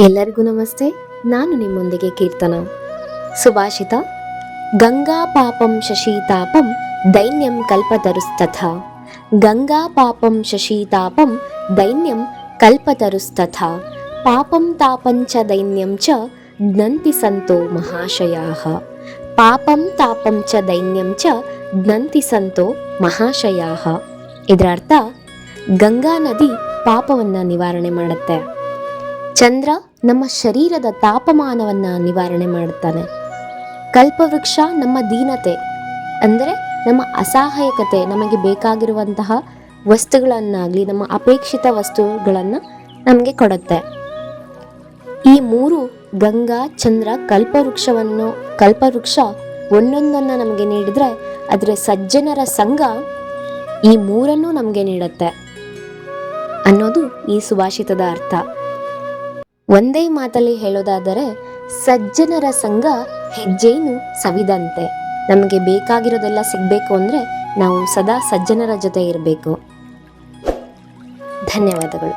ಎಲ್ಲರಿಗೂ ನಮಸ್ತೆ. ನಾನು ನಿಮ್ಮೊಂದಿಗೆ ಕೀರ್ತನ. ಸುಭಾಷಿತ: ಗಂಗಾ ಪಾಪಂ ಶಶೀತಾಪಂ ದೈನ್ಯಂ ಕಲ್ಪತರುಸ್ತಥಾ. ಗಂಗಾ ಪಾಪಂ ಶಶೀತಾಪಂ ದೈನ್ಯಂ ಕಲ್ಪತರುಸ್ತಥಾ. ಪಾಪಂ ತಾಪಂಚ ದೈನ್ಯಂ ಚ ಜ್ಞಂತಿ ಸಂತೋ ಮಹಾಶಯಾಃ. ಪಾಪಂ ತಾಪಂ ಚ ದೈನ್ಯಂ ಚ ಜ್ಞಂತಿ ಸಂತೋ ಮಹಾಶಯಾಃ. ಇದರ ಅರ್ಥ, ಗಂಗಾ ನದಿ ಪಾಪವನ್ನು ನಿವಾರಣೆ ಮಾಡುತ್ತೆ. ಚಂದ್ರ ನಮ್ಮ ಶರೀರದ ತಾಪಮಾನವನ್ನು ನಿವಾರಣೆ ಮಾಡುತ್ತಾನೆ. ಕಲ್ಪವೃಕ್ಷ ನಮ್ಮ ದೀನತೆ, ಅಂದರೆ ನಮ್ಮ ಅಸಹಾಯಕತೆ, ನಮಗೆ ಬೇಕಾಗಿರುವಂತಹ ವಸ್ತುಗಳನ್ನಾಗಲಿ ನಮ್ಮ ಅಪೇಕ್ಷಿತ ವಸ್ತುಗಳನ್ನು ನಮಗೆ ಕೊಡುತ್ತೆ. ಈ ಮೂರು, ಗಂಗಾ, ಚಂದ್ರ, ಕಲ್ಪವೃಕ್ಷ ಒಂದೊಂದನ್ನು ನಮಗೆ ನೀಡಿದರೆ, ಅದರ ಸಜ್ಜನರ ಸಂಘ ಈ ಮೂರನ್ನೂ ನಮಗೆ ನೀಡುತ್ತೆ ಅನ್ನೋದು ಈ ಸುಭಾಷಿತದ ಅರ್ಥ. ಒಂದೇ ಮಾತಲ್ಲಿ ಹೇಳೋದಾದರೆ, ಸಜ್ಜನರ ಸಂಘ ಹೆಜ್ಜೆಯನ್ನು ಸವಿದಂತೆ. ನಮಗೆ ಬೇಕಾಗಿರೋದೆಲ್ಲ ಸಿಗಬೇಕು ಅಂದರೆ ನಾವು ಸದಾ ಸಜ್ಜನರ ಜೊತೆ ಇರಬೇಕು. ಧನ್ಯವಾದಗಳು.